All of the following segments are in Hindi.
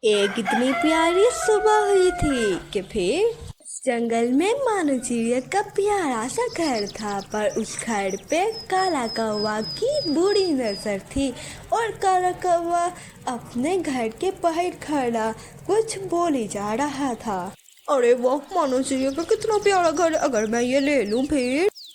एक इतनी प्यारी सुबह हुई थी कि फिर जंगल में मानो चिड़िया का प्यारा सा घर था, पर उस घर पे काला कौवा की बुरी नजर थी। और काला कौवा अपने घर के बाहर खड़ा कुछ बोले जा रहा था। अरे वाह, मानो चिड़िया का कितना प्यारा घर, अगर मैं ये ले लूं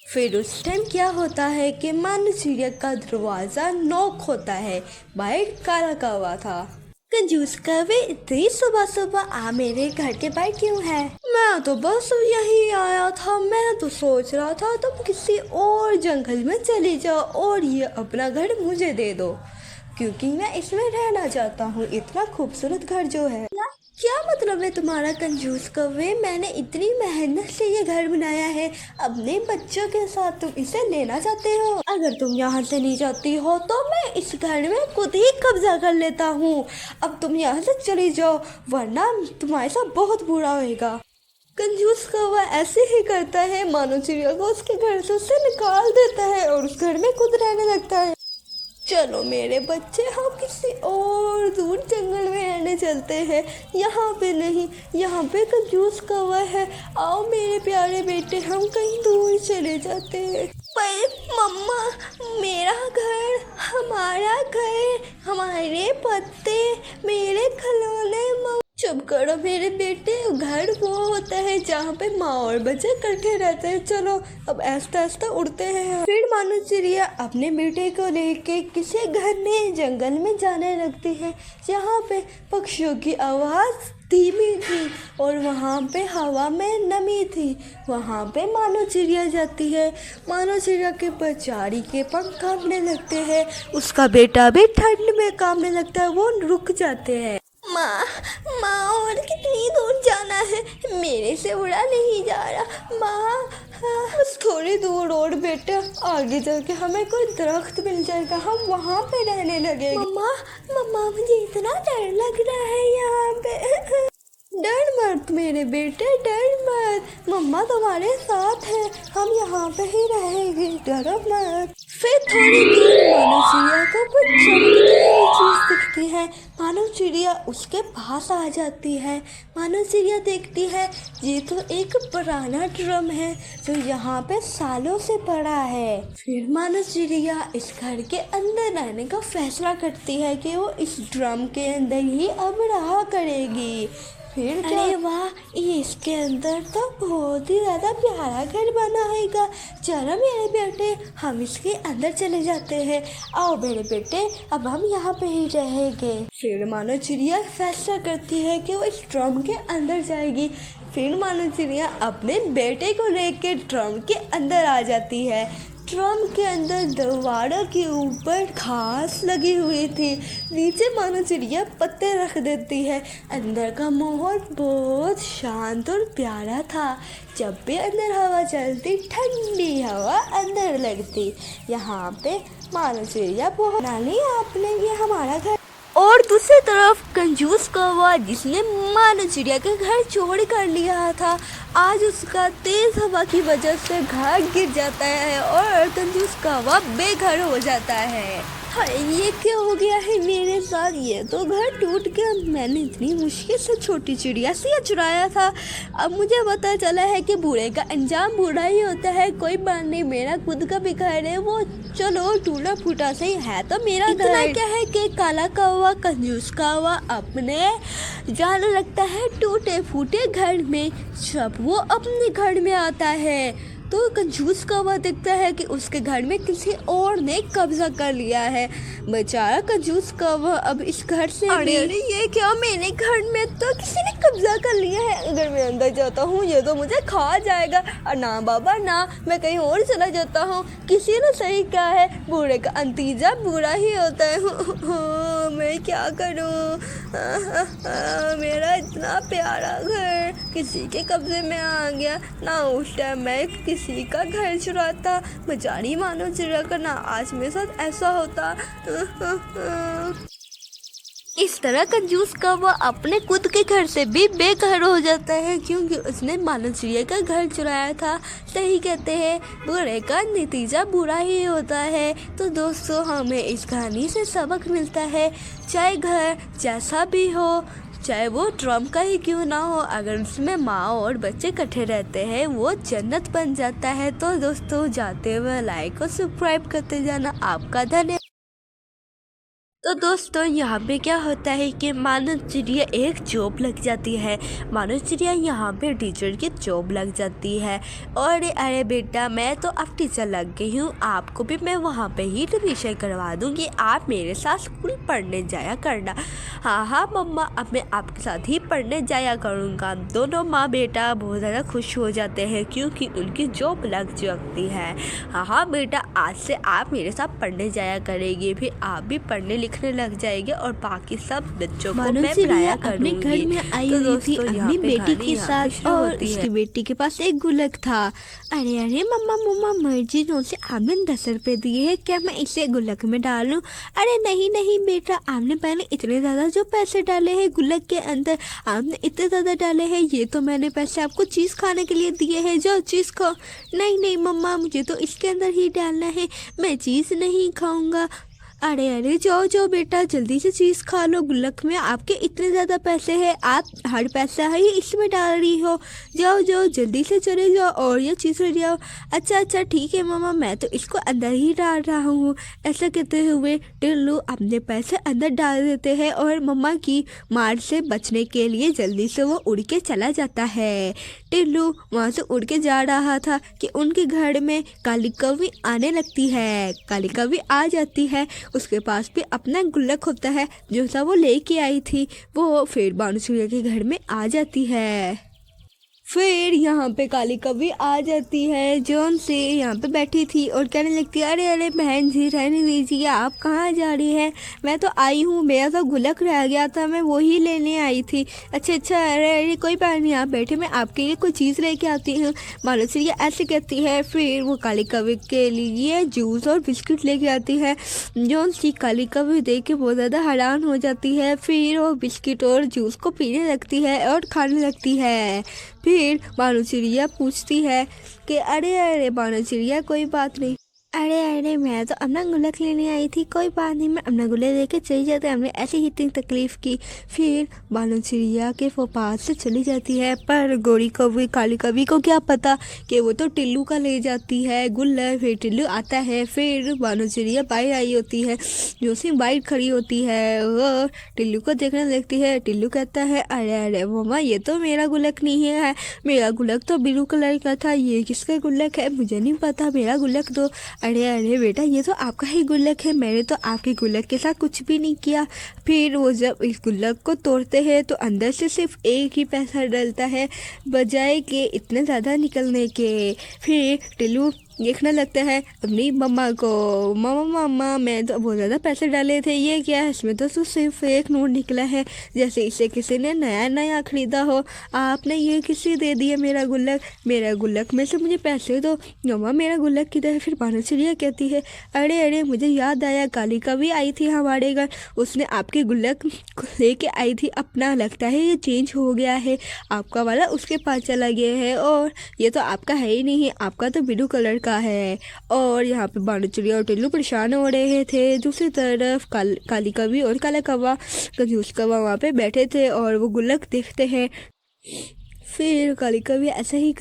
फिर उस टाइम क्या होता है कि मानो चिड़िया का दरवाजा नॉक होता है। बाहर काला कौवा था। कंजूस कौवे, इतनी सुबह सुबह आ मेरे घर के बाहर क्यों है? मैं तो बस यही आया था। मैं तो सोच रहा था तुम किसी और जंगल में चले जाओ और ये अपना घर मुझे दे दो, क्योंकि मैं इसमें रहना चाहता हूँ। इतना खूबसूरत घर जो है। क्या मतलब है तुम्हारा कंजूस कौवे? मैंने इतनी मेहनत से ये घर बनाया है, अपने बच्चों के साथ तुम इसे लेना चाहते हो? अगर तुम यहाँ से नहीं जाती हो तो मैं इस घर में खुद ही कब्जा कर लेता हूँ। अब तुम यहाँ से चली जाओ, वरना तुम्हारे साथ बहुत बुरा होगा। कंजूस कौवा ऐसे ही करता है, मानो चिड़िया को उसके घर से उसे निकाल देता है और उस घर में खुद रहने लगता है। चलो मेरे बच्चे, हम किसी और दूर जंगल में रहने चलते हैं, यहाँ पे नहीं। यहाँ पे कंजूस कौवा है। आओ मेरे प्यारे बेटे, हम कहीं दूर चले जाते हैं। पर मम्मा, मेरा घर, हमारा घर, हमारे पत्ते, मेरे खिलौने। चुप करो मेरे बेटे, घर वो होता है जहाँ पे माँ और बच्चे इकट्ठे रहते हैं। चलो अब आहिस्ता आहिस्ता उड़ते हैं। फिर मानो चिड़िया अपने बेटे को लेके किसी घने जंगल में जाने लगती है, जहाँ पे पक्षियों की आवाज़ धीमी थी और वहाँ पे हवा में नमी थी। वहाँ पे मानो चिड़िया जाती है। मानो चिड़िया के बेचारी के पंख कांपने लगते हैं, उसका बेटा भी ठंड में कांपने लगता है। वो रुक जाते हैं। माँ और कितनी दूर जाना है? मेरे से उड़ा नहीं जा रहा माँ। बस थोड़ी दूर और बेटा, आगे चल के हमें कोई दरख्त मिल जाएगा, हम वहाँ पे रहने लगेंगे। मम्मा मुझे इतना डर लग रहा है यहाँ पे। डर मत मेरे बेटे, डर मत, मम्मा तुम्हारे साथ है, हम यहाँ पे ही रहेंगे, डरो मत। फिर थोड़ी दूर मानो चिड़िया को कुछ चमकती हुई चीज दिखती है। मानो चिड़िया उसके पास आ जाती है। मानो चिड़िया देखती है ये तो एक पुराना ड्रम है जो यहाँ पे सालों से पड़ा है। फिर मानो चिड़िया इस घर के अंदर रहने का फैसला करती है कि वो इस ड्रम के अंदर ही अब रहा करेगी। फिर अरे वाह, ये इसके अंदर तो बहुत ही ज़्यादा प्यारा घर बना हैगा। चलो मेरे बेटे, हम इसके अंदर चले जाते हैं। आओ मेरे बेटे, अब हम यहाँ पे ही रहेंगे। फिर मानो चिड़िया फैसला करती है कि वो इस ड्रम के अंदर जाएगी। फिर मानो चिड़िया अपने बेटे को लेकर ड्रम के अंदर आ जाती है। ड्रम के अंदर दीवारों के ऊपर घास लगी हुई थी, नीचे मानो चिड़िया पत्ते रख देती है। अंदर का माहौल बहुत शांत और प्यारा था। जब भी अंदर हवा चलती, ठंडी हवा अंदर लगती। यहाँ पे मानो चिड़िया बहुत नानी, आपने ये हमारा घर। और दूसरी तरफ कंजूस कौवा, जिसने मानो चिड़िया का घर चोरी कर लिया था, आज उसका तेज हवा की वजह से घर गिर जाता है और कंजूस कौवा बेघर हो जाता है। हाय, ये क्या हो गया है मेरे साथ? ये तो घर टूट गया। मैंने इतनी मुश्किल से छोटी चिड़िया से ये चुराया था। अब मुझे पता चला है कि बुरे का अंजाम बुरा ही होता है। कोई बात नहीं, मेरा खुद का भी घर है, वो चलो टूटा फूटा सही है तो मेरा घर। क्या है कि काला कौवा, कंजूस कौवा अपने जाने लगता है टूटे फूटे घर में। जब वो अपने घर में आता है तो कंजूस कौवा देखता है कि उसके घर में किसी और ने कब्जा कर लिया है। बेचारा कंजूस कौवा अब इस घर से अरे ये क्या, मेरे घर में तो किसी ने कब्जा कर लिया है। अगर मैं अंदर जाता हूँ ये तो मुझे खा जाएगा। और ना बाबा ना, मैं कहीं और चला जाता हूँ। किसी ने सही कहा है, बुरे का नतीजा बुरा ही होता है। मैं क्या करूँ? मेरा इतना प्यारा घर किसी के कब्जे में आ गया। ना उस टाइम मैं किसी का घर चुराता, बेचारी मानो चिड़िया का ना आज मेरे साथ ऐसा होता। इस तरह कंजूस कौवा अपने खुद के घर से भी बेघर हो जाता है, क्योंकि उसने मानो चिड़िया का घर चुराया था। सही कहते हैं, बुरे का नतीजा बुरा ही होता है। तो दोस्तों, हमें इस कहानी से सबक मिलता है, चाहे घर जैसा भी हो, चाहे वो ड्रम का ही क्यों ना हो, अगर उसमें माँ और बच्चे इकट्ठे रहते हैं वो जन्नत बन जाता है। तो दोस्तों जाते हुए लाइक और सब्सक्राइब करते जाना, आपका धन्यवाद। तो दोस्तों यहाँ पे क्या होता है कि मानो चिड़िया एक जॉब लग जाती है, मानो चिड़िया यहाँ पे टीचर की जॉब लग जाती है। और अरे बेटा मैं तो अब टीचर लग गई हूँ, आपको भी मैं वहाँ पे ही एडमिशन करवा दूँगी, आप मेरे साथ स्कूल पढ़ने जाया करना। हाँ हाँ मम्मा, अब मैं आपके साथ ही पढ़ने जाया करूँगा। दोनों माँ बेटा बहुत ज़्यादा खुश हो जाते हैं क्योंकि उनकी जॉब लग जाती है। हाँ हाँ बेटा, आज से आप मेरे साथ पढ़ने जाया करेंगे, फिर आप भी पढ़ने लिखने लग जाएंगे और बाकी सब बच्चों को मैं पढ़ाया अपने करूंगी। घर में आई हुई थी अपनी बेटी के साथ और उसकी बेटी के पास एक गुल्लक था। अरे अरे मम्मा मम्मा, मर्जिनों से आपने 10 रुपए दिए हैं, क्या मैं इसे गुल्लक में डालूं? अरे नहीं नहीं बेटा, आपने पहले इतने ज़्यादा जो पैसे डाले हैं गुल्लक के अंदर, आपने इतने ज़्यादा डाले हैं, ये तो मैंने पैसे आपको चीज़ खाने के लिए दिए हैं, जो चीज़ खाओ। नहीं नहीं मम्मा, मुझे तो इसके अंदर ही डालना है, मैं चीज़ नहीं खाऊंगा। अरे अरे जाओ जाओ बेटा, जल्दी से चीज़ खा लो, गुल्लक में आपके इतने ज़्यादा पैसे हैं, आप हर पैसा ही इसमें डाल रही हो, जाओ जाओ जल्दी से चले जाओ और ये चीज़ ले जाओ। अच्छा अच्छा ठीक है मामा, मैं तो इसको अंदर ही डाल रहा हूँ। ऐसा कहते हुए टिल्लू अपने पैसे अंदर डाल देते हैं और मम्मा की मार से बचने के लिए जल्दी से वो उड़ के चला जाता है। टिल्लू वहाँ से उड़ के जा रहा था कि उनके घर में काली कौवी आने लगती है। काली कौवी आ जाती है, उसके पास भी अपना गुल्लक होता है जो सा वो लेके आई थी, वो फिर बानू चिड़िया के घर में आ जाती है। फिर यहाँ पे काली कौवी आ जाती है, जौन से यहाँ पे बैठी थी और कहने लगती है, अरे अरे बहन जी रहने दीजिए, आप कहाँ जा रही हैं? मैं तो आई हूँ, मेरा तो गुल्लक रह गया था, मैं वही लेने आई थी। अच्छा अच्छा, अरे अरे कोई बात नहीं, आप बैठे, मैं आपके लिए कोई चीज़ लेके आती हूँ। मानो चिड़िया ऐसे कहती है। फिर वो काली कौवी के लिए जूस और बिस्कुट लेके आती है, जौन सी काली कौवी देख के बहुत ज़्यादा हैरान हो जाती है। फिर वो बिस्किट और जूस को पीने लगती है और खाने लगती है। फिर बानू चिड़िया पूछती है कि अरे अरे बानू चिड़िया कोई बात नहीं, अरे अरे मैं तो अपना गुल्लक लेने आई थी, कोई बात नहीं, मैं अपना गुल्लक लेके चली जाती, हमने ऐसी ही इतनी तकलीफ़ की। फिर बानू चिड़िया के वो पास से चली जाती है, पर गोरी कौवी काली कौवी को क्या पता कि वो तो टिल्लू का ले जाती है गुल्लक। फिर टिल्लू आता है, फिर बानू चिड़िया बाहर आई होती है, जो सी बाइक खड़ी होती है वो टिल्लू को देखने लगती है। टिल्लू कहता है, अरे अरे मम्मा ये तो मेरा गुल्लक नहीं है, मेरा गुल्लक तो ब्लू कलर का था, ये किसका गुल्लक है? मुझे नहीं पता, मेरा गुल्लक दो। अरे अरे बेटा, ये तो आपका ही गुल्लक है, मैंने तो आपके गुल्लक के साथ कुछ भी नहीं किया। फिर वो जब इस गुल्लक को तोड़ते हैं तो अंदर से सिर्फ एक ही पैसा डलता है, बजाय के इतने ज़्यादा निकलने के। फिर टिल्लू देखने लगता है अपनी मम्मा को, मम्मा मम्मा मैं तो बहुत ज़्यादा पैसे डाले थे, ये क्या है? इसमें तो सिर्फ एक नोट निकला है, जैसे इसे किसी ने नया नया ख़रीदा हो, आपने ये किसी दे दिया मेरा गुल्लक, मेरा गुल्लक में से मुझे पैसे दो। मम्मा मेरा गुल्लक किधर है? फिर बानू चिड़िया कहती है, अरे अरे मुझे याद आया, काली कौवी आई थी हमारे घर, उसने आपके गुल्लक लेके आई थी अपना, लगता है ये चेंज हो गया है, आपका वाला उसके पास चला गया है और ये तो आपका है ही नहीं, आपका तो ब्लू कलर का है। और यहाँ पे बानू चिड़िया और टिल्लू परेशान हो रहे थे। दूसरी तरफ काली कौवी और काला कौवा कंजूस कौवा वहाँ पे बैठे थे और वो गुल्लक देखते हैं। फिर काली कौवी ऐसा ही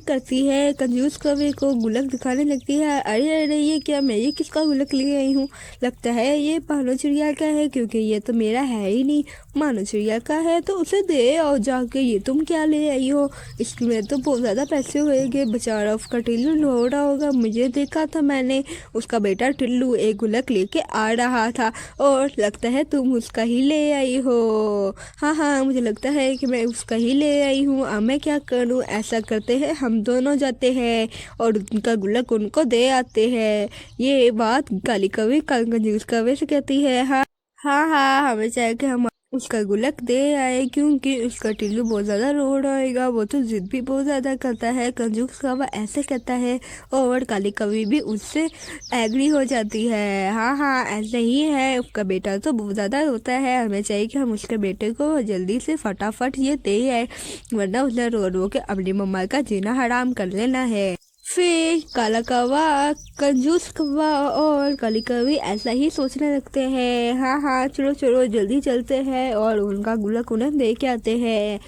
करती है, कंजूस कौवे को गुल्लक दिखाने लगती है। अरे अरे ये क्या, मैं ये किसका गुल्लक ले आई हूँ? लगता है ये बानू चिड़िया का है, क्योंकि ये तो मेरा है ही नहीं। बानू चिड़िया का है तो उसे दे और जाके, ये तुम क्या ले आई हो? इसमें तो बहुत ज़्यादा पैसे होएंगे, बेचारा उसका टिल्लू रो रहा होगा, मुझे देखा था मैंने, उसका बेटा टिल्लू एक गुल्लक लेके आ रहा था और लगता है तुम उसका ही ले आई हो। हाँ हाँ मुझे लगता है कि मैं उसका ही ले आई हूँ, अब मैं क्या करूँ? ऐसा करते हैं हम दोनों जाते हैं और उनका गुल्लक उनको दे आते हैं। ये बात काली कौवी कंजूस कौवे से कहती है। हाँ हाँ हाँ, हमें चाहिए कि हम उसका गुल्लक दे आए, क्योंकि उसका टिल्लू बहुत ज़्यादा रो रहेगा, वो तो ज़िद भी बहुत ज़्यादा करता है। कंजूस कौवा ऐसे कहता है और काली कौवी भी उससे एग्री हो जाती है। हाँ हाँ ऐसे ही है, उसका बेटा तो बहुत ज़्यादा रोता है, हमें चाहिए कि हम उसके बेटे को जल्दी से फटाफट ये दे आए, वरना उसने रो रो के अपनी मम्मा का जीना हराम कर लेना है। फिर काला कौवा, कंजूस कौवा और काली कौवी ऐसा ही सोचने लगते हैं। हाँ हाँ, चलो चलो जल्दी चलते हैं और उनका गुल्लक उन्हें दे के आते हैं।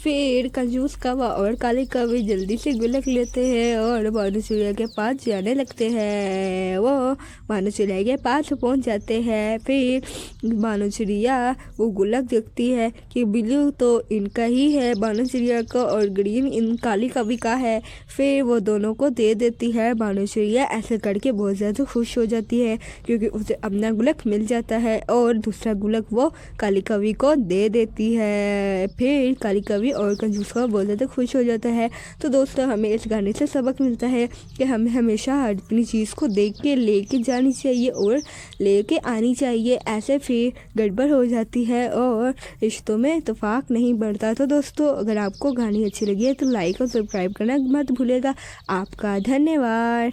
फिर कंजूस कौवा और काली कौवी जल्दी से गुल्लक लेते हैं और भानु चिड़िया के पास जाने लगते हैं। वो भानु चिड़िया के पास पहुंच जाते हैं। फिर भानु चिड़िया वो गुल्लक देखती है कि ब्लू तो इनका ही है भानु चिड़िया का और ग्रीन इन काली कौवी का है। फिर वो दोनों को दे देती है। भानु चिड़िया ऐसे करके बहुत ज़्यादा खुश हो जाती है क्योंकि उसे अपना गुल्लक मिल जाता है और दूसरा गुल्लक वो काली कौवी को दे देती है। फिर काली कौवी और कंजूस कौवा बहुत ज़्यादा खुश हो जाता है। तो दोस्तों, हमें इस गाने से सबक मिलता है कि हमें हमेशा हर अपनी चीज़ को देख के लेके जानी चाहिए और लेके आनी चाहिए। ऐसे फिर गड़बड़ हो जाती है और रिश्तों में इत्तेफाक नहीं बढ़ता। तो दोस्तों, अगर आपको गाने अच्छी लगी है तो लाइक और सब्सक्राइब करना मत भूलिएगा। आपका धन्यवाद।